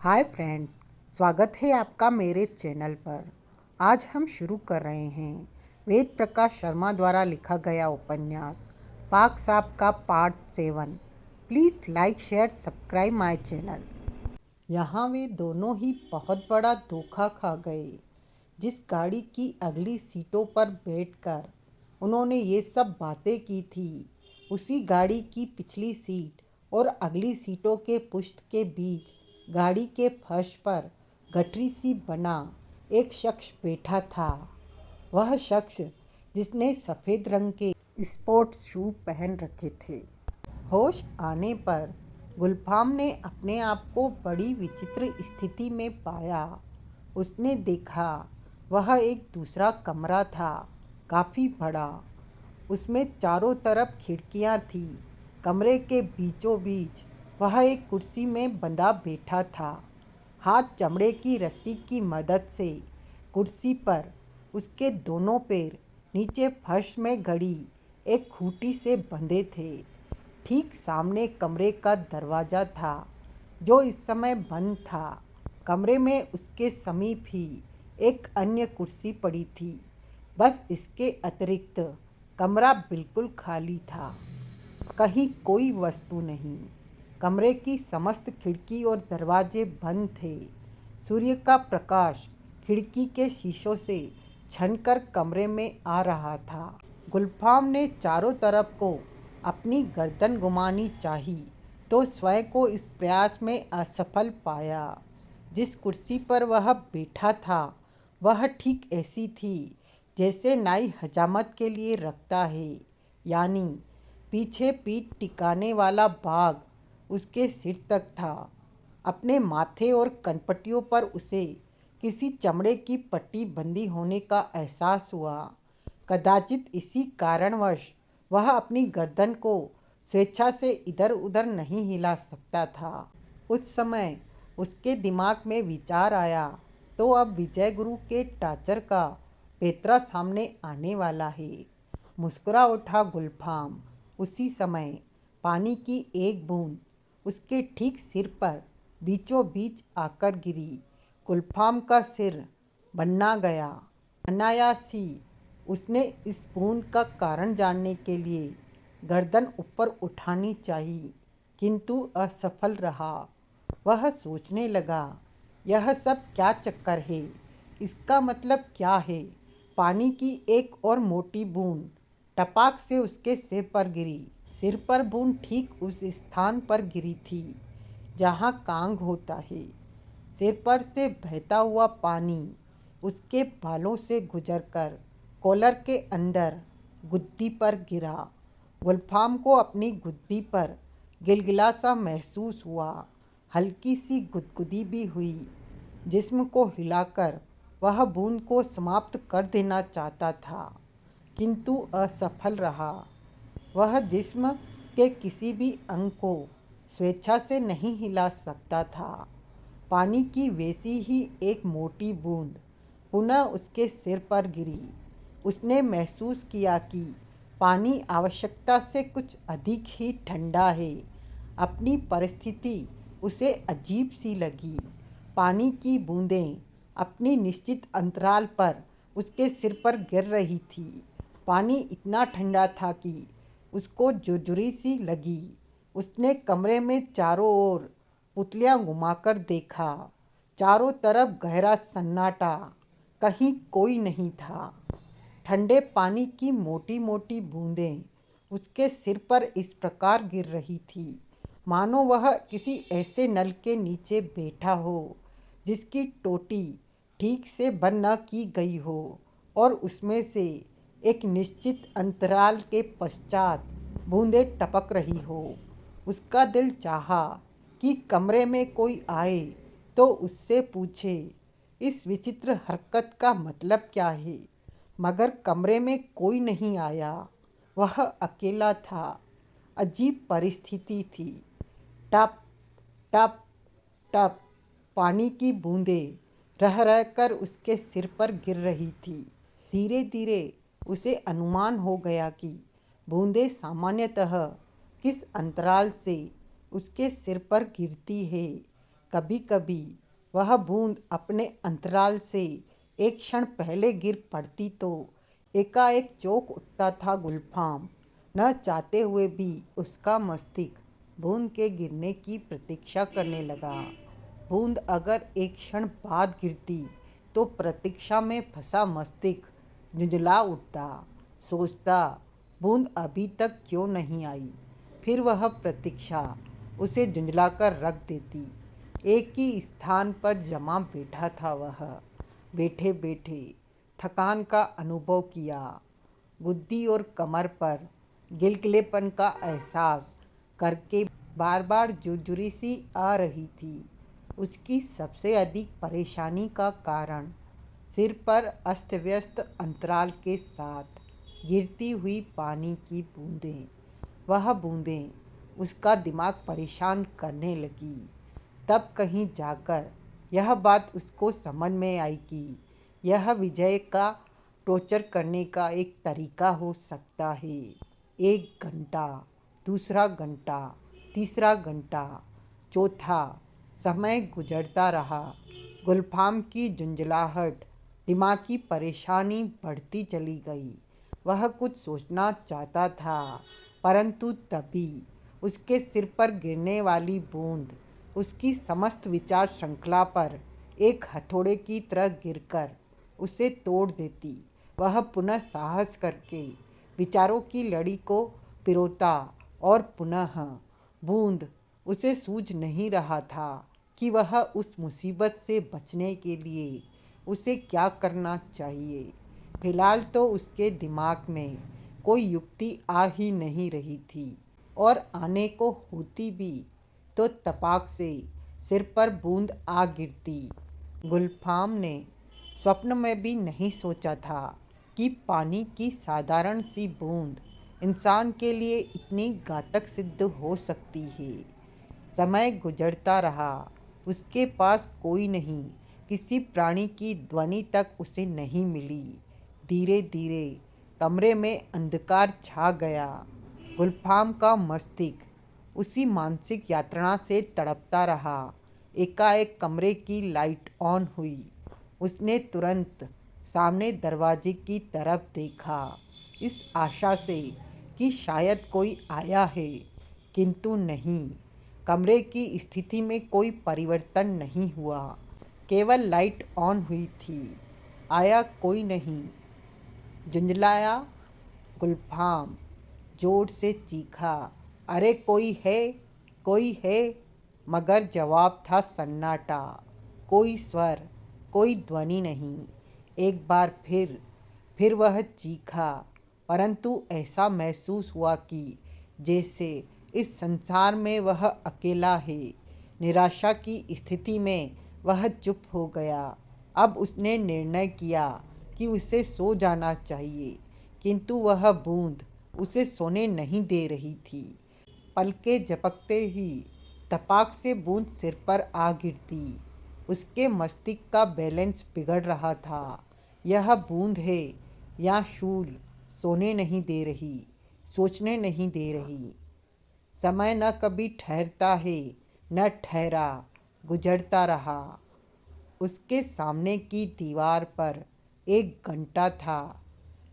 Hi friends, स्वागत है आपका मेरे चैनल पर। आज हम शुरू कर रहे हैं वेद प्रकाश शर्मा द्वारा लिखा गया उपन्यास पाक साहब का part 7। Please like share subscribe my channel. यहाँ वे दोनों ही बहुत बड़ा धोखा खा गए। जिस गाड़ी की अगली सीटों पर बैठकर उन्होंने ये सब बातें की थी, उसी गाड़ी की पिछली सीट और अगली सीटों के पुश्त के बीच गाड़ी के फर्श पर गठरी सी बना एक शख्स बैठा था। वह शख्स जिसने सफ़ेद रंग के स्पोर्ट्स शू पहन रखे थे। होश आने पर गुलफाम ने अपने आप को बड़ी विचित्र स्थिति में पाया। उसने देखा वह एक दूसरा कमरा था, काफ़ी बड़ा। उसमें चारों तरफ खिड़कियां थीं। कमरे के बीचों बीच वह एक कुर्सी में बंधा बैठा था। हाथ चमड़े की रस्सी की मदद से कुर्सी पर उसके दोनों पैर नीचे फर्श में गड़ी एक खूंटी से बंधे थे। ठीक सामने कमरे का दरवाज़ा था, जो इस समय बंद था। कमरे में उसके समीप ही एक अन्य कुर्सी पड़ी थी। बस इसके अतिरिक्त कमरा बिल्कुल खाली था, कहीं कोई वस्तु नहीं। कमरे की समस्त खिड़की और दरवाजे बंद थे। सूर्य का प्रकाश खिड़की के शीशों से छनकर कमरे में आ रहा था। गुलफाम ने चारों तरफ को अपनी गर्दन घुमानी चाही, तो स्वयं को इस प्रयास में असफल पाया। जिस कुर्सी पर वह बैठा था वह ठीक ऐसी थी जैसे नाई हजामत के लिए रखता है, यानी पीछे पीठ टिकाने वाला बाग उसके सिर तक था। अपने माथे और कनपटियों पर उसे किसी चमड़े की पट्टी बंधी होने का एहसास हुआ। कदाचित इसी कारणवश वह अपनी गर्दन को स्वेच्छा से इधर उधर नहीं हिला सकता था। उस समय उसके दिमाग में विचार आया, तो अब विजय गुरु के टाचर का पेतरा सामने आने वाला है। मुस्कुरा उठा गुलफाम। उसी समय पानी की एक बूंद उसके ठीक सिर पर बीचों बीच आकर गिरी। गुलफाम का सिर बन्ना गया। अनायास ही उसने इस बूंद का कारण जानने के लिए गर्दन ऊपर उठानी चाहिए, किंतु असफल रहा। वह सोचने लगा, यह सब क्या चक्कर है? इसका मतलब क्या है? पानी की एक और मोटी बूंद टपाक से उसके सिर पर गिरी। सिर पर बूंद ठीक उस स्थान पर गिरी थी जहाँ कांग होता है। सिर पर से बहता हुआ पानी उसके बालों से गुजरकर कॉलर के अंदर गुद्दी पर गिरा। गुलफाम को अपनी गुद्दी पर गिलगिला सा महसूस हुआ। हल्की सी गुदगुदी भी हुई। जिस्म को हिलाकर वह बूंद को समाप्त कर देना चाहता था, किंतु असफल रहा। वह जिस्म के किसी भी अंग को स्वेच्छा से नहीं हिला सकता था। पानी की वैसी ही एक मोटी बूंद पुनः उसके सिर पर गिरी। उसने महसूस किया कि पानी आवश्यकता से कुछ अधिक ही ठंडा है। अपनी परिस्थिति उसे अजीब सी लगी। पानी की बूंदें अपनी निश्चित अंतराल पर उसके सिर पर गिर रही थी। पानी इतना ठंडा था कि उसको झुरझुरी सी लगी। उसने कमरे में चारों ओर पुतलियाँ घुमाकर देखा। चारों तरफ गहरा सन्नाटा, कहीं कोई नहीं था। ठंडे पानी की मोटी मोटी बूंदें उसके सिर पर इस प्रकार गिर रही थी मानो वह किसी ऐसे नल के नीचे बैठा हो जिसकी टोटी ठीक से बंद न की गई हो और उसमें से एक निश्चित अंतराल के पश्चात बूंदें टपक रही हो। उसका दिल चाहा कि कमरे में कोई आए तो उससे पूछे इस विचित्र हरकत का मतलब क्या है, मगर कमरे में कोई नहीं आया। वह अकेला था। अजीब परिस्थिति थी। टप टप टप पानी की बूंदें रह रहकर उसके सिर पर गिर रही थी। धीरे धीरे उसे अनुमान हो गया कि बूंदें सामान्यतः किस अंतराल से उसके सिर पर गिरती है। कभी कभी वह बूंद अपने अंतराल से एक क्षण पहले गिर पड़ती तो एकाएक चौंक उठता था गुलफाम। न चाहते हुए भी उसका मस्तिष्क बूंद के गिरने की प्रतीक्षा करने लगा। बूंद अगर एक क्षण बाद गिरती तो प्रतीक्षा में फंसा मस्तिष्क झुंझला उठता, सोचता बूंद अभी तक क्यों नहीं आई। फिर वह प्रतीक्षा उसे झुंझलाकर रख देती। एक ही स्थान पर जमा बैठा था वह। बैठे बैठे थकान का अनुभव किया। गुद्दी और कमर पर गिलगिलेपन का एहसास करके बार बार झुरझुरी सी आ रही थी। उसकी सबसे अधिक परेशानी का कारण सिर पर अस्त व्यस्त अंतराल के साथ गिरती हुई पानी की बूंदें। वह बूंदें उसका दिमाग परेशान करने लगी। तब कहीं जाकर यह बात उसको समझ में आई कि यह विजय का टॉर्चर करने का एक तरीका हो सकता है। 1 घंटा, दूसरा घंटा, तीसरा घंटा, चौथा। समय गुजरता रहा। गुलफाम की झुंझलाहट, दिमागी परेशानी बढ़ती चली गई। वह कुछ सोचना चाहता था, परंतु तभी उसके सिर पर गिरने वाली बूंद उसकी समस्त विचार श्रृंखला पर एक हथौड़े की तरह गिरकर उसे तोड़ देती। वह पुनः साहस करके विचारों की लड़ी को पिरोता और पुनः बूंद उसे सूझ नहीं रहा था कि वह उस मुसीबत से बचने के लिए उसे क्या करना चाहिए। फिलहाल तो उसके दिमाग में कोई युक्ति आ ही नहीं रही थी, और आने को होती भी तो तपाक से सिर पर बूंद आ गिरती। गुलफाम ने स्वप्न में भी नहीं सोचा था कि पानी की साधारण सी बूंद इंसान के लिए इतनी घातक सिद्ध हो सकती है। समय गुजरता रहा। उसके पास कोई नहीं, किसी प्राणी की ध्वनि तक उसे नहीं मिली। धीरे धीरे कमरे में अंधकार छा गया। गुलफाम का मस्तिष्क उसी मानसिक यात्रा से तड़पता रहा। एकाएक कमरे की लाइट ऑन हुई। उसने तुरंत सामने दरवाजे की तरफ देखा, इस आशा से कि शायद कोई आया है, किंतु नहीं। कमरे की स्थिति में कोई परिवर्तन नहीं हुआ, केवल लाइट ऑन हुई थी। आया कोई नहीं। झुंझलाया गुलफाम, जोर से चीखा, अरे कोई है, कोई है। मगर जवाब था सन्नाटा। कोई स्वर, कोई ध्वनि नहीं। एक बार फिर वह चीखा, परंतु ऐसा महसूस हुआ कि जैसे इस संसार में वह अकेला है। निराशा की स्थिति में वह चुप हो गया। अब उसने निर्णय किया कि उसे सो जाना चाहिए, किंतु वह बूंद उसे सोने नहीं दे रही थी। पलकें झपकते ही तपाक से बूंद सिर पर आ गिरती। उसके मस्तिष्क का बैलेंस बिगड़ रहा था। यह बूंद है या शूल सोने नहीं दे रही, सोचने नहीं दे रही। समय न कभी ठहरता है, न ठहरा, गुजरता रहा। उसके सामने की दीवार पर एक घंटा था,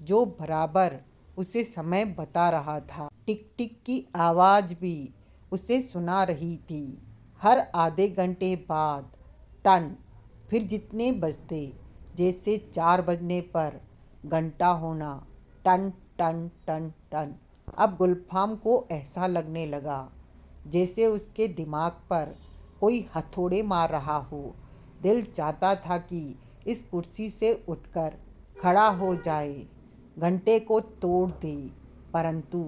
जो बराबर उसे समय बता रहा था। टिक टिक की आवाज़ भी उसे सुना रही थी। हर आधे घंटे बाद टन। फिर जितने बजते, जैसे 4 बजने पर घंटा होना, टन टन टन टन। अब गुलफाम को ऐसा लगने लगा जैसे उसके दिमाग पर कोई हथौड़े मार रहा हो। दिल चाहता था कि इस कुर्सी से उठकर खड़ा हो जाए, घंटे को तोड़ दे, परंतु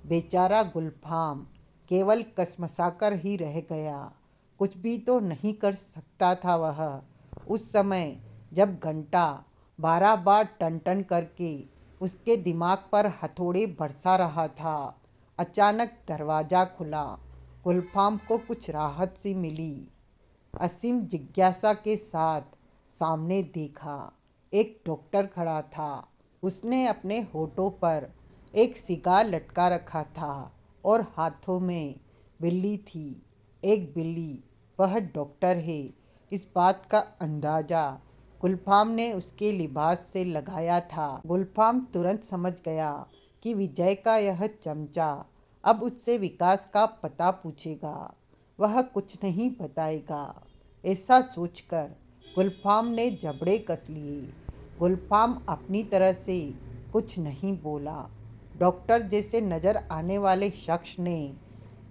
बेचारा गुलफाम केवल कसमसाकर ही रह गया। कुछ भी तो नहीं कर सकता था वह। उस समय जब घंटा 12 बार टन टन करके उसके दिमाग पर हथौड़े बरसा रहा था, अचानक दरवाज़ा खुला। गुलफाम को कुछ राहत सी मिली। असीम जिज्ञासा के साथ सामने देखा। एक डॉक्टर खड़ा था। उसने अपने होठों पर एक सिगार लटका रखा था और हाथों में बिल्ली थी। एक बिल्ली वह डॉक्टर है, इस बात का अंदाजा गुलफाम ने उसके लिबास से लगाया था। गुलफाम तुरंत समझ गया कि विजय का यह चमचा अब उससे विकास का पता पूछेगा। वह कुछ नहीं बताएगा। ऐसा सोचकर गुलफाम ने जबड़े कस लिए। गुलफाम अपनी तरह से कुछ नहीं बोला। डॉक्टर जैसे नज़र आने वाले शख्स ने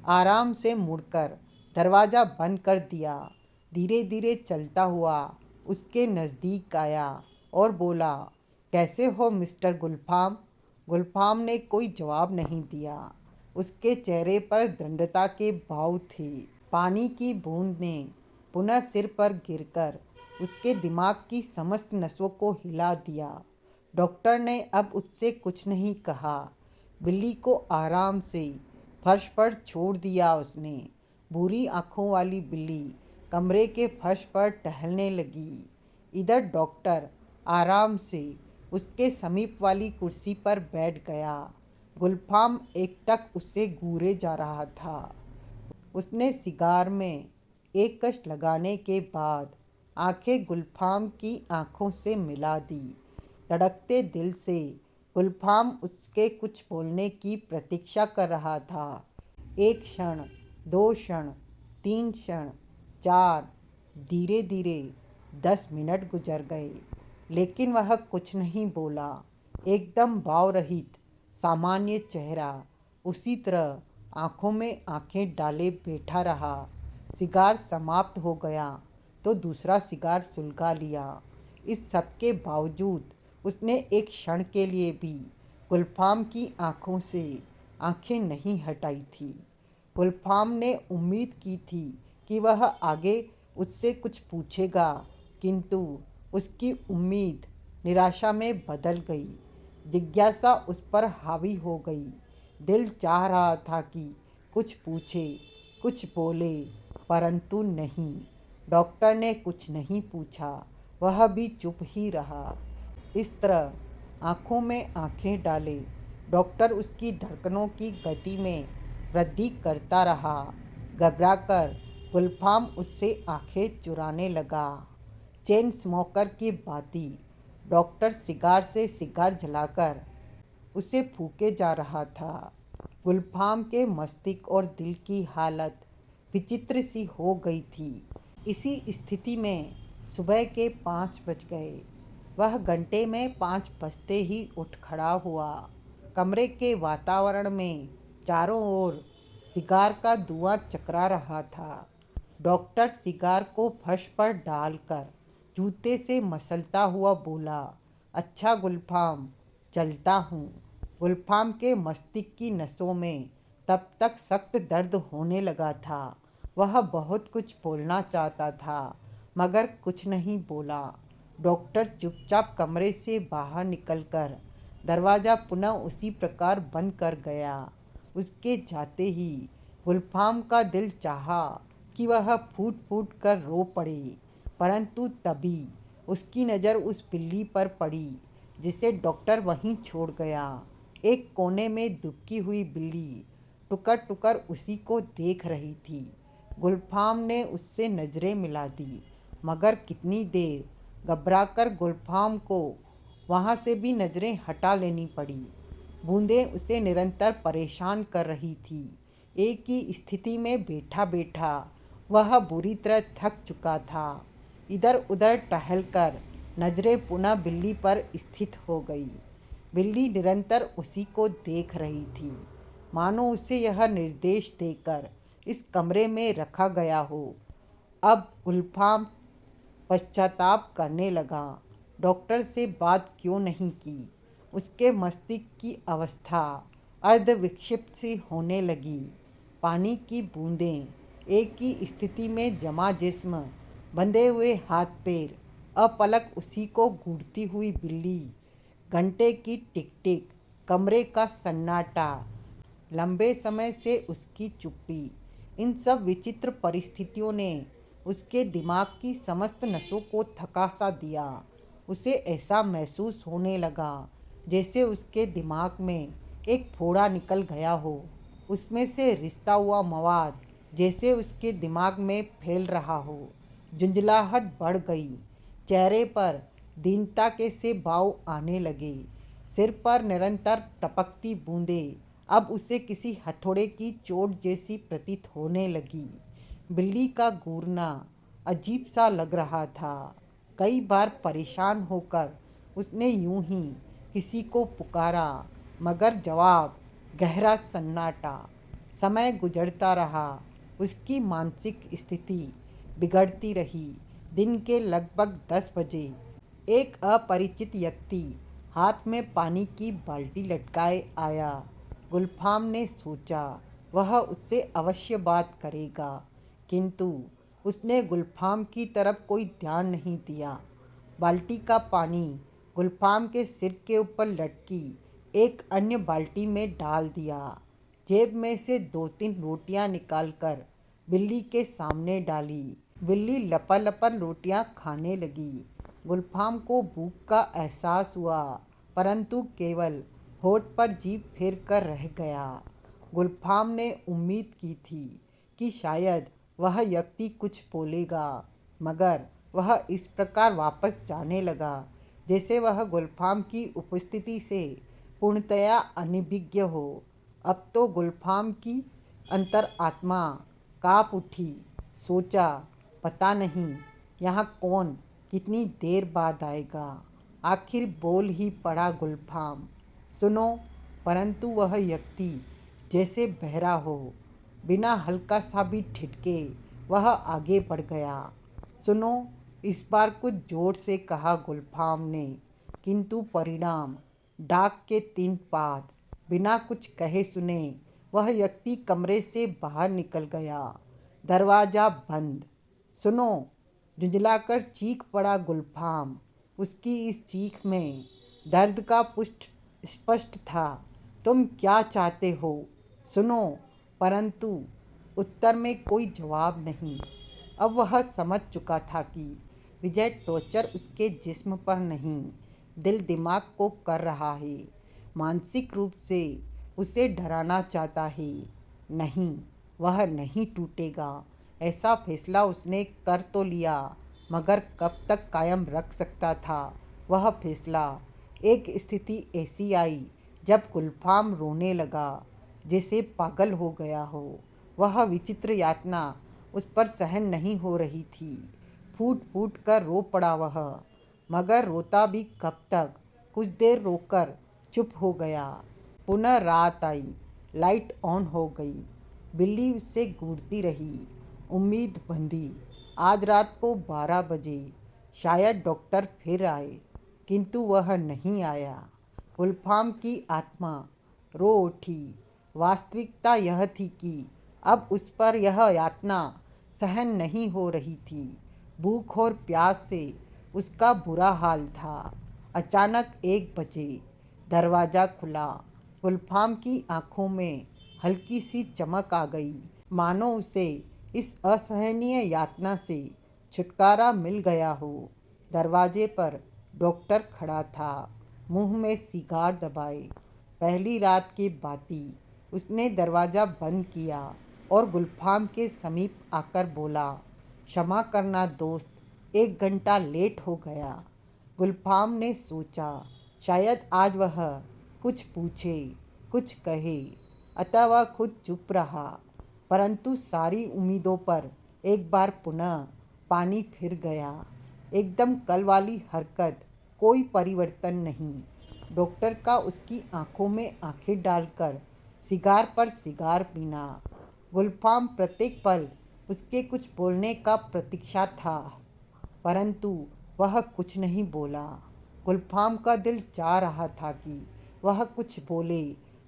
आराम से मुड़कर दरवाज़ा बंद कर दिया। धीरे धीरे चलता हुआ उसके नज़दीक आया और बोला, कैसे हो मिस्टर गुलफाम? गुलफाम ने कोई जवाब नहीं दिया। उसके चेहरे पर दृढ़ता के भाव थे। पानी की बूंद ने पुनः सिर पर गिरकर उसके दिमाग की समस्त नसों को हिला दिया। डॉक्टर ने अब उससे कुछ नहीं कहा। बिल्ली को आराम से फर्श पर छोड़ दिया उसने। बुरी आंखों वाली बिल्ली कमरे के फर्श पर टहलने लगी। इधर डॉक्टर आराम से उसके समीप वाली कुर्सी पर बैठ गया। गुलफाम एकटक उससे घूरे जा रहा था। उसने सिगार में एक कश लगाने के बाद आंखें गुलफाम की आंखों से मिला दी। धड़कते दिल से गुलफाम उसके कुछ बोलने की प्रतीक्षा कर रहा था। एक क्षण, 2 क्षण, 3 क्षण, 4, धीरे धीरे 10 मिनट गुजर गए, लेकिन वह कुछ नहीं बोला। एकदम भाव रहित सामान्य चेहरा उसी तरह आंखों में आंखें डाले बैठा रहा। सिगार समाप्त हो गया तो दूसरा सिगार सुलगा लिया। इस सब के बावजूद उसने एक क्षण के लिए भी गुलफाम की आंखों से आंखें नहीं हटाई थी। गुलफाम ने उम्मीद की थी कि वह आगे उससे कुछ पूछेगा, किंतु उसकी उम्मीद निराशा में बदल गई। जिज्ञासा उस पर हावी हो गई। दिल चाह रहा था कि कुछ पूछे, कुछ बोले, परंतु नहीं। डॉक्टर ने कुछ नहीं पूछा, वह भी चुप ही रहा। इस तरह आंखों में आंखें डाले डॉक्टर उसकी धड़कनों की गति में वृद्धि करता रहा। घबराकर गुलफाम उससे आंखें चुराने लगा। चेन स्मोकर की भांति डॉक्टर सिगार से सिगार जलाकर उसे फूके जा रहा था। गुलफाम के मस्तिष्क और दिल की हालत विचित्र सी हो गई थी। इसी स्थिति में सुबह के 5 बज गए। वह घंटे में 5 बजते ही उठ खड़ा हुआ। कमरे के वातावरण में चारों ओर सिगार का धुआं चकरा रहा था। डॉक्टर सिगार को फर्श पर डालकर जूते से मसलता हुआ बोला, अच्छा गुलफाम, चलता हूँ। गुलफाम के मस्तिष्क की नसों में तब तक सख्त दर्द होने लगा था। वह बहुत कुछ बोलना चाहता था, मगर कुछ नहीं बोला। डॉक्टर चुपचाप कमरे से बाहर निकलकर दरवाज़ा पुनः उसी प्रकार बंद कर गया। उसके जाते ही गुलफाम का दिल चाहा कि वह फूट फूट कर रो पड़े, परंतु तभी उसकी नज़र उस बिल्ली पर पड़ी जिसे डॉक्टर वहीं छोड़ गया। एक कोने में दुबकी हुई बिल्ली टुकर टुकर उसी को देख रही थी। गुलफाम ने उससे नज़रें मिला दी, मगर कितनी देर। घबराकर गुलफाम को वहाँ से भी नज़रें हटा लेनी पड़ी। बूंदें उसे निरंतर परेशान कर रही थी। एक ही स्थिति में बैठा बैठा वह बुरी तरह थक चुका था। इधर उधर टहलकर नज़रें पुनः बिल्ली पर स्थित हो गई। बिल्ली निरंतर उसी को देख रही थी, मानो उसे यह निर्देश देकर इस कमरे में रखा गया हो। अब गुलफाम पश्चाताप करने लगा। डॉक्टर से बात क्यों नहीं की। उसके मस्तिष्क की अवस्था अर्धविक्षिप्त सी होने लगी। पानी की बूंदें एक ही स्थिति में जमा जिस्म, बंधे हुए हाथ पैर, अपलक उसी को घूरती हुई बिल्ली, घंटे की टिक टिक, कमरे का सन्नाटा, लंबे समय से उसकी चुप्पी। इन सब विचित्र परिस्थितियों ने उसके दिमाग की समस्त नसों को थका सा दिया। उसे ऐसा महसूस होने लगा जैसे उसके दिमाग में एक फोड़ा निकल गया हो। उसमें से रिसता हुआ मवाद जैसे उसके दिमाग में फैल रहा हो। झुंझलाहट बढ़ गई। चेहरे पर दीनता के से भाव आने लगे। सिर पर निरंतर टपकती बूंदें अब उसे किसी हथौड़े की चोट जैसी प्रतीत होने लगी। बिल्ली का घूरना अजीब सा लग रहा था। कई बार परेशान होकर उसने यूं ही किसी को पुकारा, मगर जवाब गहरा सन्नाटा। समय गुजरता रहा। उसकी मानसिक स्थिति बिगड़ती रही। दिन के लगभग 10 बजे एक अपरिचित व्यक्ति हाथ में पानी की बाल्टी लटकाए आया। गुलफाम ने सोचा वह उससे अवश्य बात करेगा, किंतु उसने गुलफाम की तरफ कोई ध्यान नहीं दिया। बाल्टी का पानी गुलफाम के सिर के ऊपर लटकी एक अन्य बाल्टी में डाल दिया। जेब में से 2-3 रोटियां निकालकर बिल्ली के सामने डाली। बिल्ली लपा रोटियां खाने लगी। गुलफाम को भूख का एहसास हुआ, परंतु केवल होठ पर जीभ फेर कर रह गया। गुलफाम ने उम्मीद की थी कि शायद वह व्यक्ति कुछ बोलेगा, मगर वह इस प्रकार वापस जाने लगा जैसे वह गुलफाम की उपस्थिति से पूर्णतया अनभिज्ञ हो। अब तो गुलफाम की अंतरात्मा काँप उठी। सोचा, पता नहीं यहाँ कौन कितनी देर बाद आएगा। आखिर बोल ही पड़ा गुलफाम, सुनो। परंतु वह व्यक्ति जैसे बहरा हो, बिना हल्का सा भी ठिठके वह आगे बढ़ गया। सुनो, इस बार कुछ जोर से कहा गुलफाम ने, किंतु परिणाम डाक के 3 पात। बिना कुछ कहे सुने वह व्यक्ति कमरे से बाहर निकल गया। दरवाज़ा बंद। सुनो, झुंझलाकर चीख पड़ा गुलफाम। उसकी इस चीख में दर्द का पुष्ट स्पष्ट था। तुम क्या चाहते हो? सुनो। परंतु उत्तर में कोई जवाब नहीं। अब वह समझ चुका था कि विजय टॉर्चर उसके जिस्म पर नहीं, दिल दिमाग को कर रहा है। मानसिक रूप से उसे डराना चाहता है। नहीं, वह नहीं टूटेगा। ऐसा फैसला उसने कर तो लिया, मगर कब तक कायम रख सकता था वह फैसला। एक स्थिति ऐसी आई जब गुलफाम रोने लगा, जैसे पागल हो गया हो। वह विचित्र यातना उस पर सहन नहीं हो रही थी। फूट फूट कर रो पड़ा वह, मगर रोता भी कब तक। कुछ देर रोकर चुप हो गया। पुनः रात आई। लाइट ऑन हो गई। बिल्ली उससे घूरती रही। उम्मीद बंधी। आज रात को 12 बजे शायद डॉक्टर फिर आए, किंतु वह नहीं आया। गुलफाम की आत्मा रो उठी। वास्तविकता यह थी कि अब उस पर यह यातना सहन नहीं हो रही थी। भूख और प्यास से उसका बुरा हाल था। अचानक 1 बजे दरवाज़ा खुला। गुलफाम की आंखों में हल्की सी चमक आ गई, मानो उसे इस असहनीय यातना से छुटकारा मिल गया हो। दरवाजे पर डॉक्टर खड़ा था, मुंह में सिगार दबाए। पहली रात की बाती। उसने दरवाज़ा बंद किया और गुलफाम के समीप आकर बोला, क्षमा करना दोस्त, 1 घंटा लेट हो गया। गुलफाम ने सोचा, शायद आज वह कुछ पूछे, कुछ कहे, अतः वह खुद चुप रहा। परंतु सारी उम्मीदों पर एक बार पुनः पानी फिर गया। एकदम कल वाली हरकत, कोई परिवर्तन नहीं। डॉक्टर का उसकी आंखों में आंखें डालकर सिगार पर सिगार पीना। गुलफाम प्रत्येक पल उसके कुछ बोलने का प्रतीक्षा था, परंतु वह कुछ नहीं बोला। गुलफाम का दिल चाह रहा था कि वह कुछ बोले,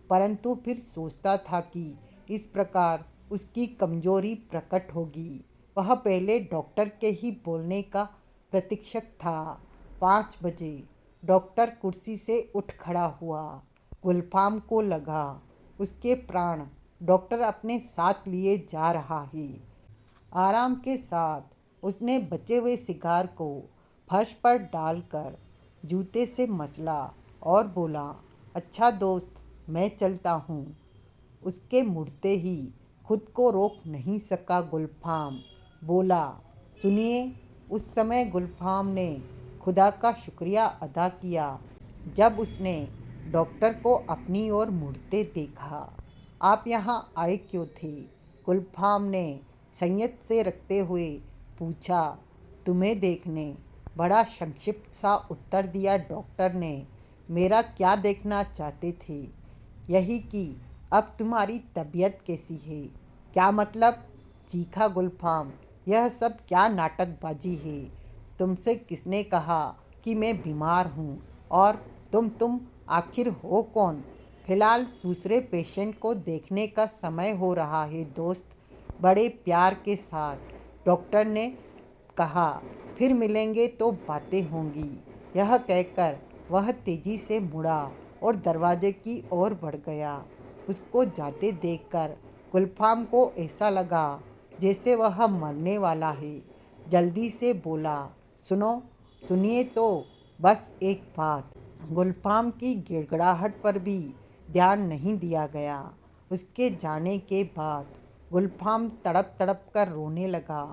परंतु फिर सोचता था कि इस प्रकार उसकी कमजोरी प्रकट होगी। वह पहले डॉक्टर के ही बोलने का प्रतीक्षक था। 5 बजे डॉक्टर कुर्सी से उठ खड़ा हुआ। गुलफाम को लगा उसके प्राण डॉक्टर अपने साथ लिए जा रहा है। आराम के साथ उसने बचे हुए सिगार को फर्श पर डालकर जूते से मसला और बोला, अच्छा दोस्त, मैं चलता हूँ। उसके मुड़ते ही खुद को रोक नहीं सका गुलफाम। बोला, सुनिए। उस समय गुलफाम ने खुदा का शुक्रिया अदा किया जब उसने डॉक्टर को अपनी ओर मुड़ते देखा। आप यहाँ आए क्यों थे? गुलफाम ने संयत से रखते हुए पूछा। तुम्हें देखने। बड़ा संक्षिप्त सा उत्तर दिया डॉक्टर ने। मेरा क्या देखना चाहते थे? यही कि अब तुम्हारी तबीयत कैसी है। क्या मतलब? चीखा गुलफाम। यह सब क्या नाटकबाजी है? तुमसे किसने कहा कि मैं बीमार हूँ? और तुम आखिर हो कौन? फिलहाल दूसरे पेशेंट को देखने का समय हो रहा है दोस्त, बड़े प्यार के साथ डॉक्टर ने कहा। फिर मिलेंगे तो बातें होंगी। यह कहकर वह तेजी से मुड़ा और दरवाजे की ओर बढ़ गया। उसको जाते देखकर गुलफाम को ऐसा लगा जैसे वह मरने वाला है। जल्दी से बोला, सुनिए तो, बस एक बात। गुलफाम की गिड़गिड़ाहट पर भी ध्यान नहीं दिया गया। उसके जाने के बाद गुलफाम तड़प तड़प कर रोने लगा।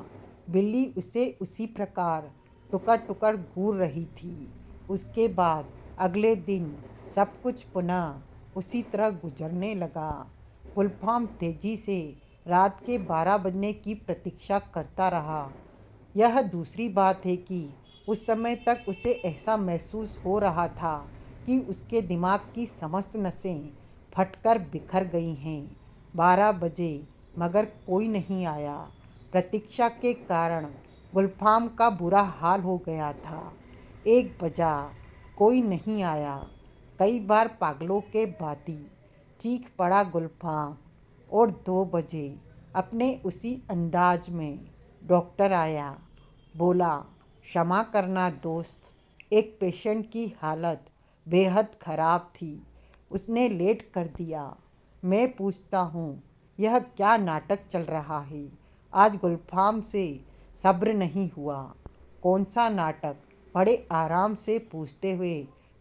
बिल्ली उसे उसी प्रकार टुकर टुकर घूर रही थी। उसके बाद अगले दिन सब कुछ पुनः उसी तरह गुजरने लगा। गुलफाम तेजी से रात के 12 बजने की प्रतीक्षा करता रहा। यह दूसरी बात है कि उस समय तक उसे ऐसा महसूस हो रहा था कि उसके दिमाग की समस्त नसें फटकर बिखर गई हैं। 12 बजे मगर कोई नहीं आया। प्रतीक्षा के कारण गुलफाम का बुरा हाल हो गया था। 1 बजा, कोई नहीं आया। कई बार पागलों के भांति चीख पड़ा गुलफाम। और 2 बजे अपने उसी अंदाज में डॉक्टर आया। बोला, क्षमा करना दोस्त, एक पेशेंट की हालत बेहद ख़राब थी, उसने लेट कर दिया। मैं पूछता हूँ, यह क्या नाटक चल रहा है? आज गुलफाम से सब्र नहीं हुआ। कौन सा नाटक? बड़े आराम से पूछते हुए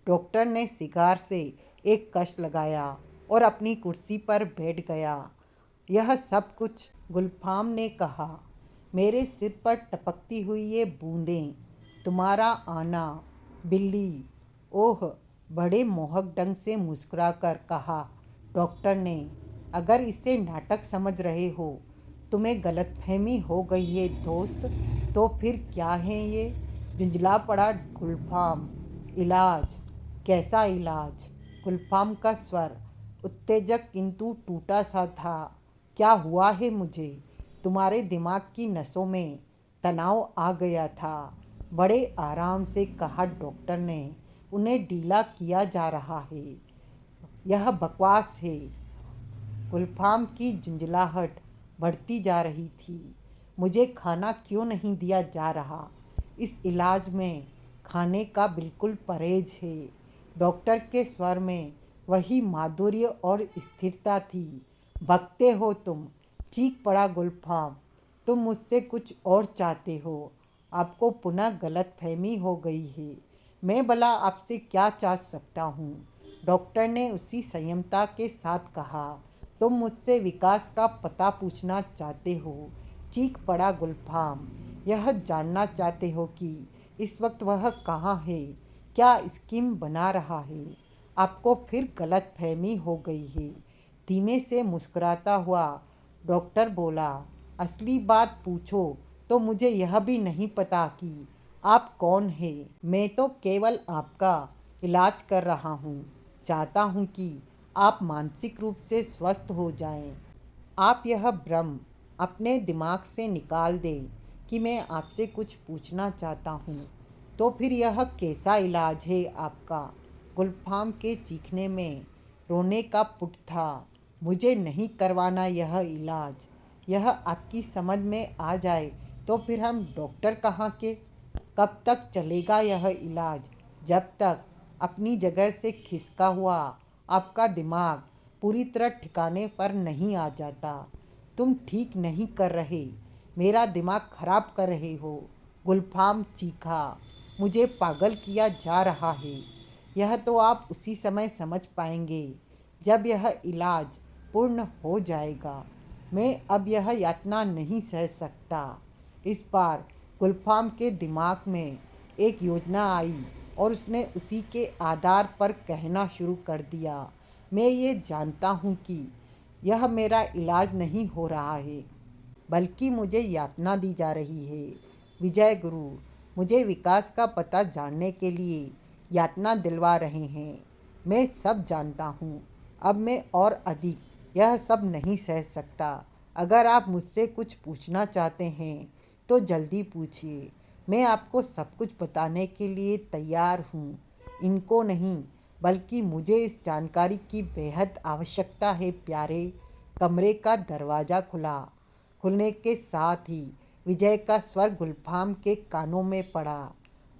डॉक्टर ने सिगार से एक कश लगाया और अपनी कुर्सी पर बैठ गया। यह सब कुछ गुलफाम ने कहा। मेरे सिर पर टपकती हुई ये बूंदें, तुम्हारा आना। बिल्ली। ओह, बड़े मोहक ढंग से मुस्कुराकर कहा डॉक्टर ने। अगर इसे नाटक समझ रहे हो, तुम्हें गलतफहमी हो गई है दोस्त, तो फिर क्या है ये? झुंझला पड़ा गुलफाम। इलाज? कैसा इलाज? गुलफाम का स्वर उत्तेजक किंतु टूटा सा था। क्या हुआ है मुझे? तुम्हारे दिमाग की नसों में तनाव आ गया था, बड़े आराम से कहा डॉक्टर ने। उन्हें ढीला किया जा रहा है। यह बकवास है। गुलफाम की झुंझलाहट बढ़ती जा रही थी। मुझे खाना क्यों नहीं दिया जा रहा? इस इलाज में खाने का बिल्कुल परहेज है। डॉक्टर के स्वर में वही माधुर्य और स्थिरता थी। भगते हो तुम, चीख पड़ा गुलफाम। तुम मुझसे कुछ और चाहते हो। आपको पुनः गलतफहमी हो गई है। मैं भला आपसे क्या चाह सकता हूँ? डॉक्टर ने उसी संयमता के साथ कहा। तुम मुझसे विकास का पता पूछना चाहते हो। चीख पड़ा गुलफाम। यह जानना चाहते हो कि इस वक्त वह कहाँ है, क्या स्कीम बना रहा है। आपको फिर गलतफहमी हो गई है। धीमे से मुस्कुराता हुआ डॉक्टर बोला, असली बात पूछो तो मुझे यह भी नहीं पता कि आप कौन हैं। मैं तो केवल आपका इलाज कर रहा हूँ। चाहता हूँ कि आप मानसिक रूप से स्वस्थ हो जाएं। आप यह भ्रम अपने दिमाग से निकाल दें कि मैं आपसे कुछ पूछना चाहता हूँ। तो फिर यह कैसा इलाज है आपका? गुलफाम के चीखने में रोने का पुट था। मुझे नहीं करवाना यह इलाज। यह आपकी समझ में आ जाए तो फिर हम डॉक्टर कहाँ के? कब तक चलेगा यह इलाज? जब तक अपनी जगह से खिसका हुआ आपका दिमाग पूरी तरह ठिकाने पर नहीं आ जाता। तुम ठीक नहीं कर रहे, मेरा दिमाग खराब कर रहे हो। गुलफाम चीखा। मुझे पागल किया जा रहा है। यह तो आप उसी समय समझ पाएंगे जब यह इलाज पूर्ण हो जाएगा। मैं अब यह यातना नहीं सह सकता। इस बार गुलफाम के दिमाग में एक योजना आई और उसने उसी के आधार पर कहना शुरू कर दिया। मैं ये जानता हूँ कि यह मेरा इलाज नहीं हो रहा है, बल्कि मुझे यातना दी जा रही है। विजय गुरु मुझे विकास का पता जानने के लिए यातना दिलवा रहे हैं। मैं सब जानता हूँ। अब मैं और अधिक यह सब नहीं सह सकता। अगर आप मुझसे कुछ पूछना चाहते हैं तो जल्दी पूछिए। मैं आपको सब कुछ बताने के लिए तैयार हूँ। इनको नहीं, बल्कि मुझे इस जानकारी की बेहद आवश्यकता है प्यारे। कमरे का दरवाज़ा खुला। खुलने के साथ ही विजय का स्वर गुलफाम के कानों में पड़ा।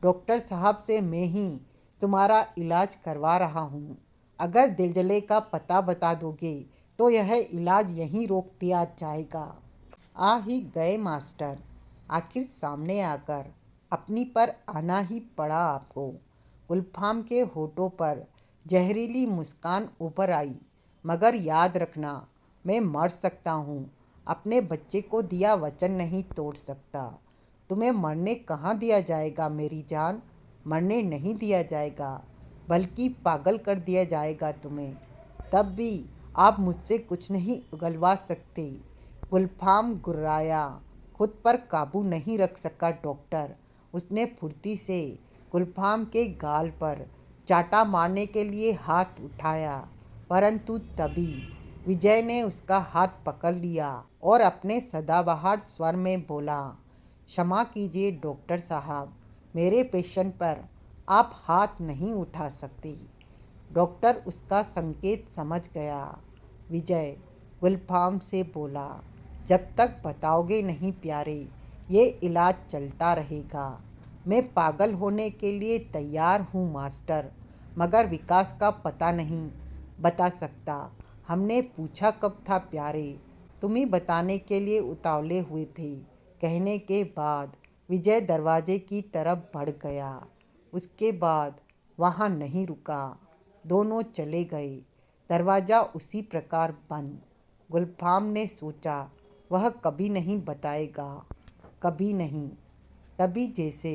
डॉक्टर साहब से मैं ही तुम्हारा इलाज करवा रहा हूँ। अगर दिलजले का पता बता दोगे तो यह इलाज यहीं रोक दिया जाएगा। आ ही गए मास्टर। आखिर सामने आकर अपनी पर आना ही पड़ा आपको। गुलफाम के होठों पर जहरीली मुस्कान ऊपर आई। मगर याद रखना, मैं मर सकता हूँ, अपने बच्चे को दिया वचन नहीं तोड़ सकता। तुम्हें मरने कहाँ दिया जाएगा मेरी जान। मरने नहीं दिया जाएगा, बल्कि पागल कर दिया जाएगा तुम्हें। तब भी आप मुझसे कुछ नहीं उगलवा सकते। गुलफाम गुर्राया। खुद पर काबू नहीं रख सका डॉक्टर। उसने फुर्ती से गुलफाम के गाल पर चाटा मारने के लिए हाथ उठाया, परंतु तभी विजय ने उसका हाथ पकड़ लिया और अपने सदाबहार स्वर में बोला, क्षमा कीजिए डॉक्टर साहब, मेरे पेशेंट पर आप हाथ नहीं उठा सकते। डॉक्टर उसका संकेत समझ गया। विजय गुलफाम से बोला, जब तक बताओगे नहीं प्यारे, ये इलाज चलता रहेगा। मैं पागल होने के लिए तैयार हूँ मास्टर, मगर विकास का पता नहीं बता सकता। हमने पूछा कब था प्यारे, तुम ही बताने के लिए उतावले हुए थे। कहने के बाद विजय दरवाजे की तरफ बढ़ गया। उसके बाद वहाँ नहीं रुका। दोनों चले गए। दरवाज़ा उसी प्रकार बंद। गुलफाम ने सोचा वह कभी नहीं बताएगा, कभी नहीं। तभी जैसे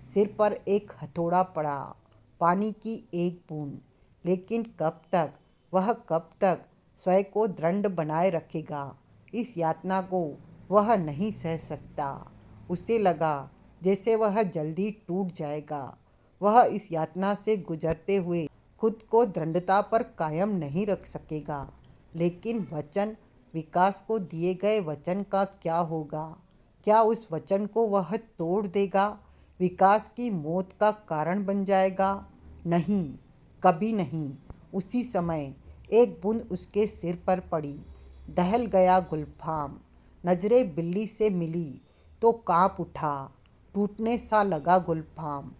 सिर पर एक हथौड़ा पड़ा, पानी की एक बूंद। लेकिन कब तक स्वयं को दृढ़ बनाए रखेगा। इस यातना को वह नहीं सह सकता। उसे लगा जैसे वह जल्दी टूट जाएगा। वह इस यातना से गुजरते हुए खुद को दृढ़ता पर कायम नहीं रख सकेगा। लेकिन वचन, विकास को दिए गए वचन का क्या होगा? क्या उस वचन को वह तोड़ देगा? विकास की मौत का कारण बन जाएगा? नहीं, कभी नहीं। उसी समय एक बूंद उसके सिर पर पड़ी। दहल गया गुलफाम। नजरें बिल्ली से मिली तो कांप उठा। टूटने सा लगा गुलफाम।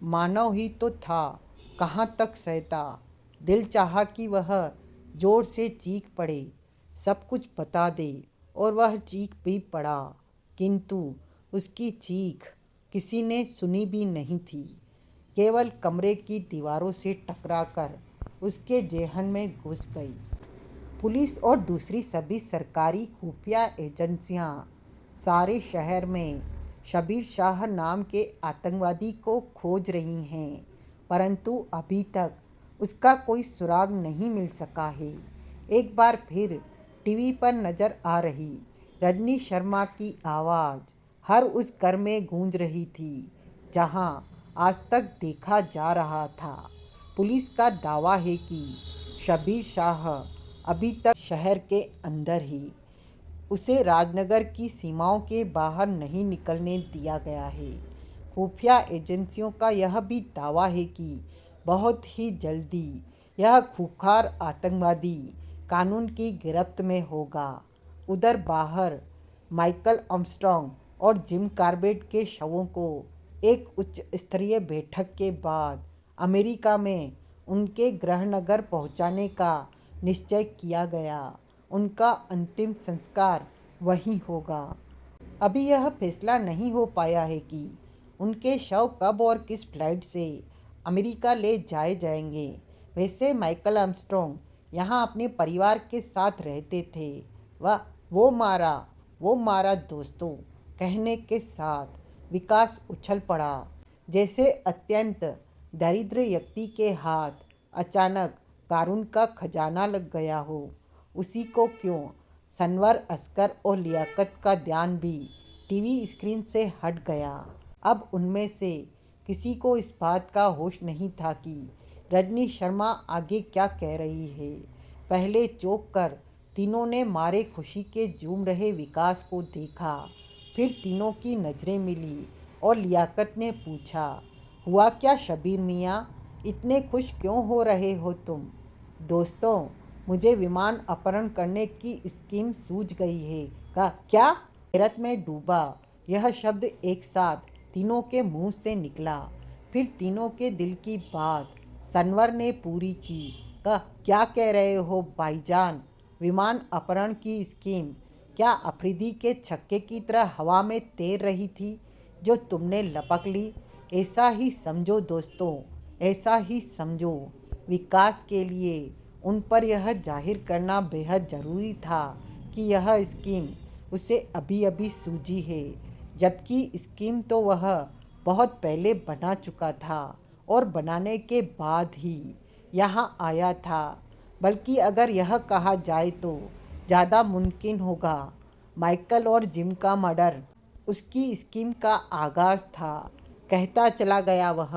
मानव ही तो था, कहाँ तक सहता। दिल चाहा कि वह जोर से चीख पड़े, सब कुछ बता दे, और वह चीख भी पड़ा। किंतु उसकी चीख किसी ने सुनी भी नहीं थी। केवल कमरे की दीवारों से टकराकर उसके जेहन में घुस गई। पुलिस और दूसरी सभी सरकारी खुफिया एजेंसियां सारे शहर में शबीर शाह नाम के आतंकवादी को खोज रही हैं, परंतु अभी तक उसका कोई सुराग नहीं मिल सका है। एक बार फिर टीवी पर नजर आ रही रजनी शर्मा की आवाज़ हर उस घर में गूंज रही थी जहां आज तक देखा जा रहा था। पुलिस का दावा है कि शबीर शाह अभी तक शहर के अंदर ही, उसे राजनगर की सीमाओं के बाहर नहीं निकलने दिया गया है। खुफिया एजेंसियों का यह भी दावा है कि बहुत ही जल्दी यह खूंखार आतंकवादी कानून की गिरफ्त में होगा। उधर बाहर माइकल आर्मस्ट्रॉन्ग और जिम कॉर्बेट के शवों को एक उच्च स्तरीय बैठक के बाद अमेरिका में उनके गृहनगर पहुंचाने का निश्चय किया गया। उनका अंतिम संस्कार वहीं होगा। अभी यह फैसला नहीं हो पाया है कि उनके शव कब और किस फ्लाइट से अमेरिका ले जाए जाएंगे। वैसे माइकल आर्मस्ट्रॉन्ग यहाँ अपने परिवार के साथ रहते थे। वह वो मारा दोस्तों, कहने के साथ विकास उछल पड़ा, जैसे अत्यंत दरिद्र व्यक्ति के हाथ अचानक कारून का खजाना लग गया हो। उसी को क्यों, सनवर, असगर और लियाकत का ध्यान भी टीवी स्क्रीन से हट गया। अब उनमें से किसी को इस बात का होश नहीं था कि रजनी शर्मा आगे क्या कह रही है। पहले चौंक कर तीनों ने मारे खुशी के झूम रहे विकास को देखा। फिर तीनों की नज़रें मिली और लियाकत ने पूछा, हुआ क्या शबीर मियाँ, इतने खुश क्यों हो रहे हो तुम? दोस्तों, मुझे विमान अपहरण करने की स्कीम सूझ गई है। का क्या? हैरत में डूबा यह शब्द एक साथ तीनों के मुंह से निकला। फिर तीनों के दिल की बात सनवर ने पूरी की। का क्या कह रहे हो भाईजान? विमान अपहरण की स्कीम क्या अफरीदी के छक्के की तरह हवा में तैर रही थी जो तुमने लपक ली? ऐसा ही समझो दोस्तों, ऐसा ही समझो। विकास के लिए उन पर यह जाहिर करना बेहद ज़रूरी था कि यह स्कीम उसे अभी अभी सूझी है, जबकि स्कीम तो वह बहुत पहले बना चुका था और बनाने के बाद ही यहाँ आया था। बल्कि अगर यह कहा जाए तो ज़्यादा मुमकिन होगा, माइकल और जिम का मर्डर उसकी स्कीम का आगाज़ था। कहता चला गया वह,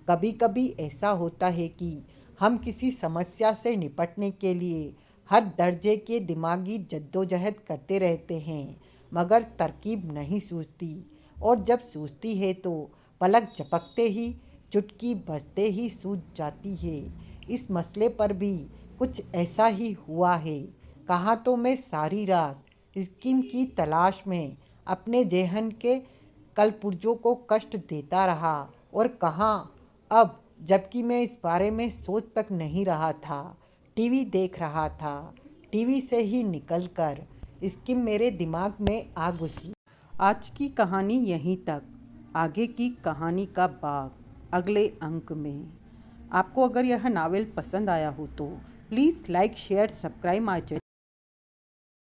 कभी कभी ऐसा होता है कि हम किसी समस्या से निपटने के लिए हर दर्जे के दिमागी जद्दोजहद करते रहते हैं, मगर तरकीब नहीं सूझती, और जब सूझती है तो पलक झपकते ही, चुटकी बजते ही सूझ जाती है। इस मसले पर भी कुछ ऐसा ही हुआ है। कहाँ तो मैं सारी रात स्कीम की तलाश में अपने जेहन के कलपुर्जों को कष्ट देता रहा, और कहाँ अब, जबकि मैं इस बारे में सोच तक नहीं रहा था, टीवी देख रहा था। टीवी से ही निकलकर स्कीम मेरे दिमाग में आ घुसी। आज की कहानी यहीं तक, आगे की कहानी का भाग अगले अंक में। आपको अगर यह नावल पसंद आया हो तो please like, share, subscribe my channel.